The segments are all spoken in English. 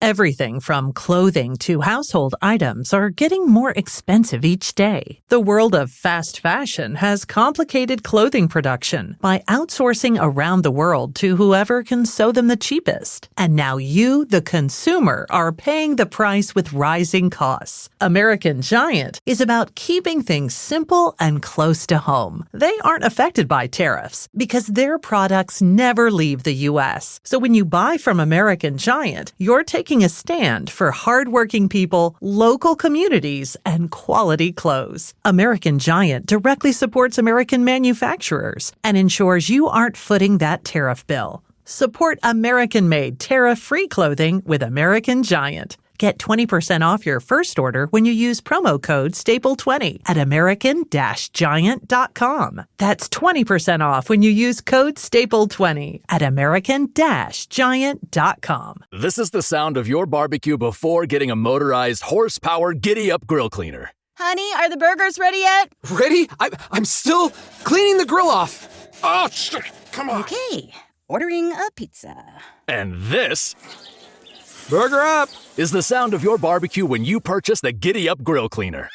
Everything from clothing to household items are getting more expensive each day. The world of fast fashion has complicated clothing production by outsourcing around the world to whoever can sew them the cheapest. And now you, the consumer, are paying the price with rising costs. American Giant is about keeping things simple and close to home. They aren't affected by tariffs because their products never leave the U.S. So when you buy from American Giant, you're taking a stand for hardworking people, local communities, and quality clothes. American Giant directly supports American manufacturers and ensures you aren't footing that tariff bill. Support American-made, tariff-free clothing with American Giant. Get 20% off your first order when you use promo code STAPLE20 at American-Giant.com. That's 20% off when you use code STAPLE20 at American-Giant.com. This is the sound of your barbecue before getting a motorized horsepower giddy-up grill cleaner. Honey, are the burgers ready yet? Ready? I'm still cleaning the grill off. Oh, come on. Okay, ordering a pizza. And this Burger up! is the sound of your barbecue when you purchase the Giddy Up Grill Cleaner.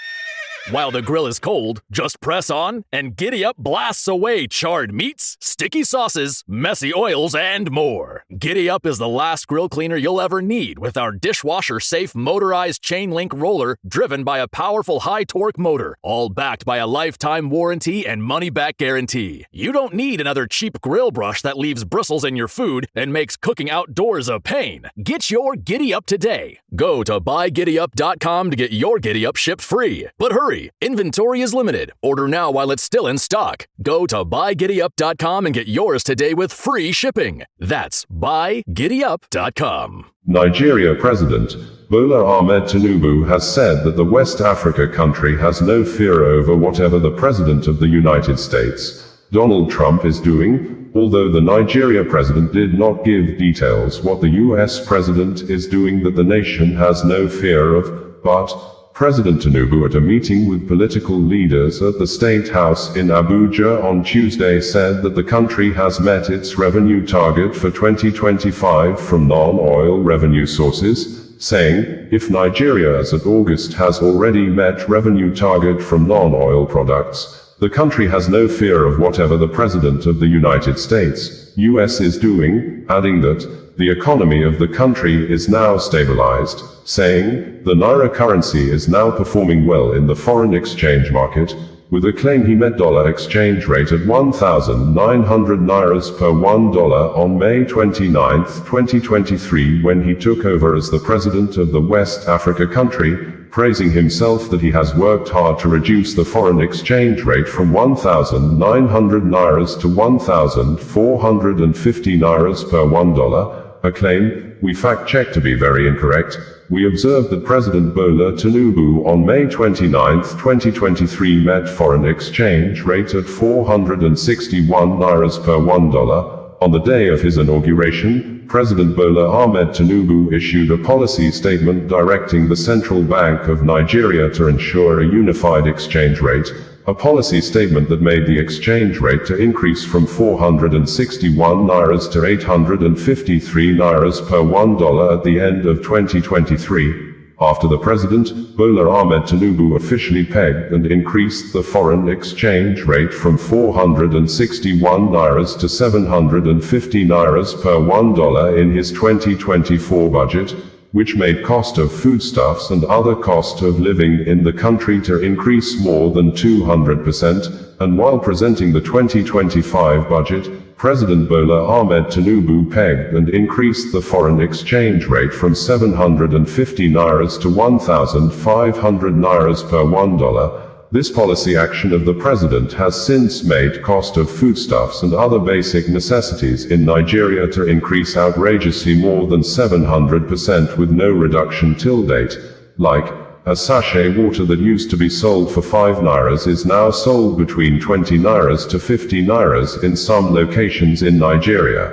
While the grill is cold, just press on and Giddy Up blasts away charred meats, sticky sauces, messy oils, and more. Giddy Up is the last grill cleaner you'll ever need with our dishwasher-safe motorized chain-link roller driven by a powerful high-torque motor, all backed by a lifetime warranty and money-back guarantee. You don't need another cheap grill brush that leaves bristles in your food and makes cooking outdoors a pain. Get your Giddy Up today. Go to buygiddyup.com to get your Giddy Up shipped free. But hurry! Inventory is limited. Order now while it's still in stock. Go to buygiddyup.com and get yours today with free shipping. That's buygiddyup.com. Nigeria President Bola Ahmed Tinubu has said that the West Africa country has no fear over whatever the President of the United States, Donald Trump, is doing, although the Nigeria president did not give details what the US president is doing that the nation has no fear of, but President Tinubu, at a meeting with political leaders at the State House in Abuja on Tuesday, said that the country has met its revenue target for 2025 from non-oil revenue sources, saying, if Nigeria as of August has already met revenue target from non-oil products, the country has no fear of whatever the President of the United States, US, is doing, adding that the economy of the country is now stabilized, saying, the naira currency is now performing well in the foreign exchange market, with a claim he met dollar exchange rate at 1,900 nairas per $1 on May 29, 2023, when he took over as the president of the West Africa country, praising himself that he has worked hard to reduce the foreign exchange rate from 1,900 nairas to 1,450 nairas per $1, a claim we fact-checked to be very incorrect. We observed that President Bola Tinubu on May 29, 2023 met foreign exchange rate at 461 nairas per $1. On the day of his inauguration, President Bola Ahmed Tinubu issued a policy statement directing the Central Bank of Nigeria to ensure a unified exchange rate, a policy statement that made the exchange rate to increase from 461 nairas to 853 nairas per $1 at the end of 2023. After the president, Bola Ahmed Tinubu officially pegged and increased the foreign exchange rate from 461 nairas to 750 nairas per $1 in his 2024 budget, which made cost of foodstuffs and other cost of living in the country to increase more than 200%, and while presenting the 2025 budget, President Bola Ahmed Tinubu pegged and increased the foreign exchange rate from 750 nairas to 1,500 nairas per $1. This policy action of the president has since made cost of foodstuffs and other basic necessities in Nigeria to increase outrageously more than 700% with no reduction till date. Like, a sachet water that used to be sold for 5 nairas is now sold between 20 nairas to 50 nairas in some locations in Nigeria.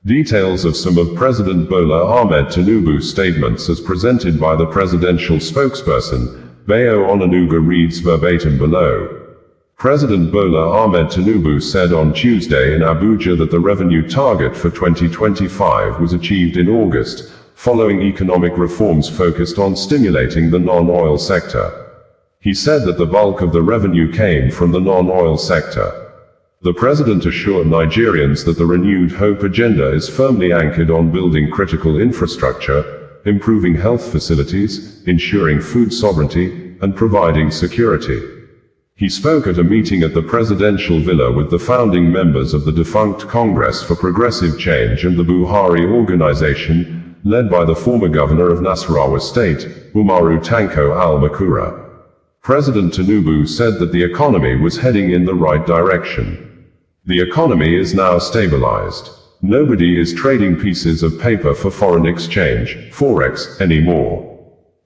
Details of some of President Bola Ahmed Tinubu's statements as presented by the presidential spokesperson, Bayo Onanuga, reads verbatim below. President Bola Ahmed Tinubu said on Tuesday in Abuja that the revenue target for 2025 was achieved in August, following economic reforms focused on stimulating the non-oil sector. He said that the bulk of the revenue came from the non-oil sector. The president assured Nigerians that the renewed hope agenda is firmly anchored on building critical infrastructure, improving health facilities, ensuring food sovereignty, and providing security. He spoke at a meeting at the presidential villa with the founding members of the defunct Congress for Progressive Change and the Buhari organization, led by the former governor of Nasarawa State, Umaru Tanko Al-Makura. President Tinubu said that the economy was heading in the right direction. The economy is now stabilized. Nobody is trading pieces of paper for foreign exchange, forex, anymore.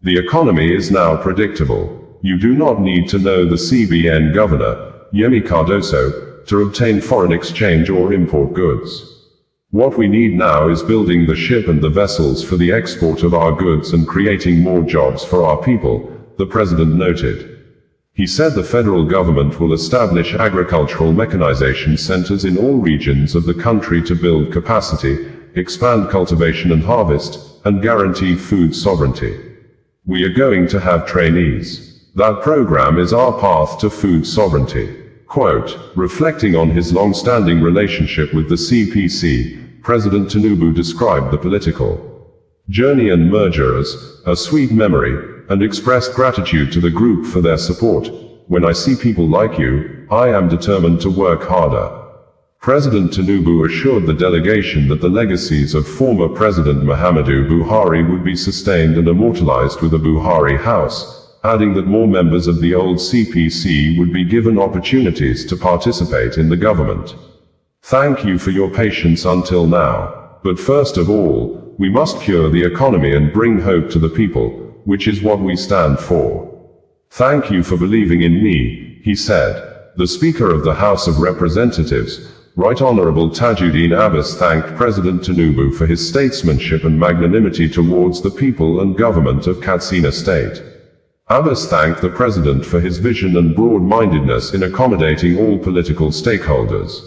The economy is now predictable. You do not need to know the CBN governor, Yemi Cardoso, to obtain foreign exchange or import goods. What we need now is building the ship and the vessels for the export of our goods and creating more jobs for our people, the president noted. He said the federal government will establish agricultural mechanization centers in all regions of the country to build capacity, expand cultivation and harvest, and guarantee food sovereignty. We are going to have trainees. That program is our path to food sovereignty. Quote, reflecting on his long-standing relationship with the CPC, President Tinubu described the political journey and merger as a sweet memory, and expressed gratitude to the group for their support. When I see people like you, I am determined to work harder. President Tinubu assured the delegation that the legacies of former President Muhammadu Buhari would be sustained and immortalized with a Buhari house, adding that more members of the old CPC would be given opportunities to participate in the government. Thank you for your patience until now. But first of all, we must cure the economy and bring hope to the people, which is what we stand for. Thank you for believing in me, he said. The Speaker of the House of Representatives, Right Honorable Tajuddin Abbas, thanked President Tinubu for his statesmanship and magnanimity towards the people and government of Katsina State. Abbas thanked the President for his vision and broad-mindedness in accommodating all political stakeholders.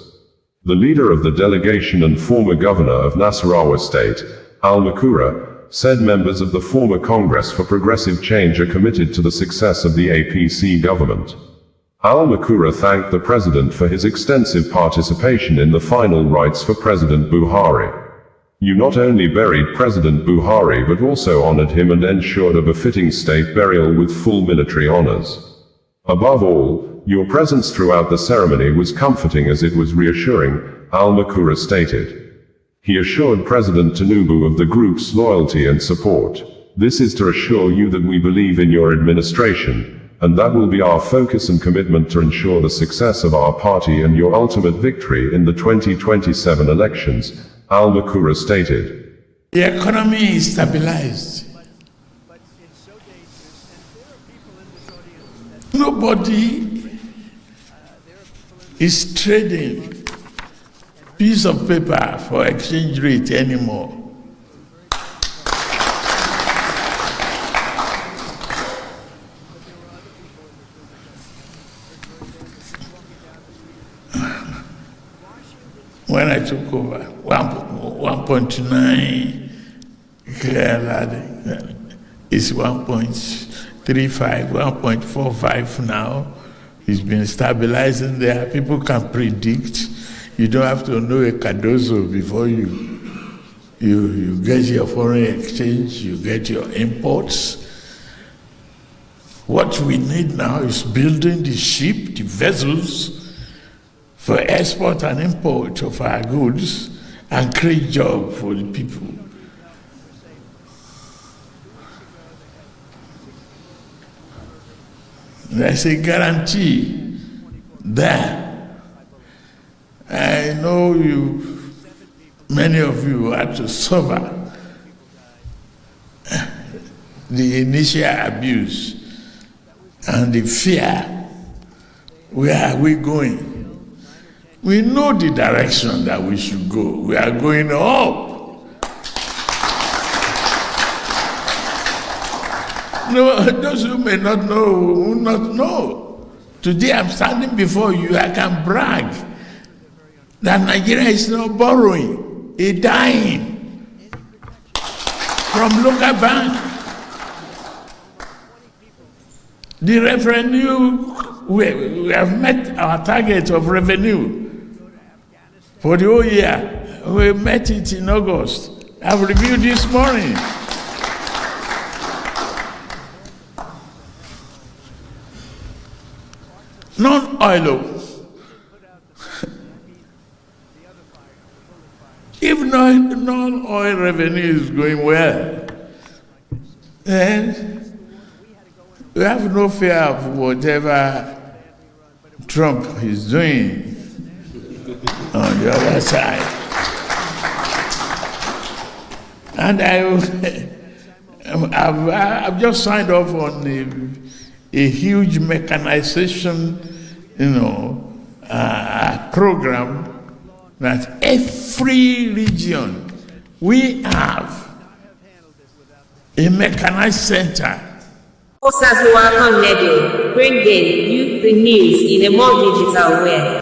The leader of the delegation and former governor of Nasarawa State, Al-Makura, said members of the former Congress for Progressive Change are committed to the success of the APC government. Al-Makura thanked the president for his extensive participation in the final rites for President Buhari. You not only buried President Buhari but also honored him and ensured a befitting state burial with full military honors. Above all, your presence throughout the ceremony was comforting as it was reassuring, Al-Makura stated. He assured President Tinubu of the group's loyalty and support. This is to assure you that we believe in your administration, and that will be our focus and commitment to ensure the success of our party and your ultimate victory in the 2027 elections, Al-Makura stated. The economy is stabilized. Nobody is trading piece of paper for exchange rate anymore. When I took over, 1.9 clear is 1.35, 1.45 now. It's been stabilizing there. People can predict. You don't have to know a Cardoso before you get your foreign exchange, you get your imports. What we need now is building the ship, the vessels, for export and import of our goods and create jobs for the people. There's a guarantee there. I know many of you had to suffer the initial abuse and the fear. Where are we going? We know the direction that we should go. We are going up. No, those who may not know will not know. Today I'm standing before you, I can brag that Nigeria is not borrowing, it's dying. from local bank. The revenue, we have met our target of revenue for the whole year. We met it in August. I've reviewed this morning. Non-oil. If non-oil revenue is going well, then we have no fear of whatever Trump is doing on the other side. And I've just signed off on a huge mechanization, program that every region we have a mechanized center. Bring in youth the news in a more digital way.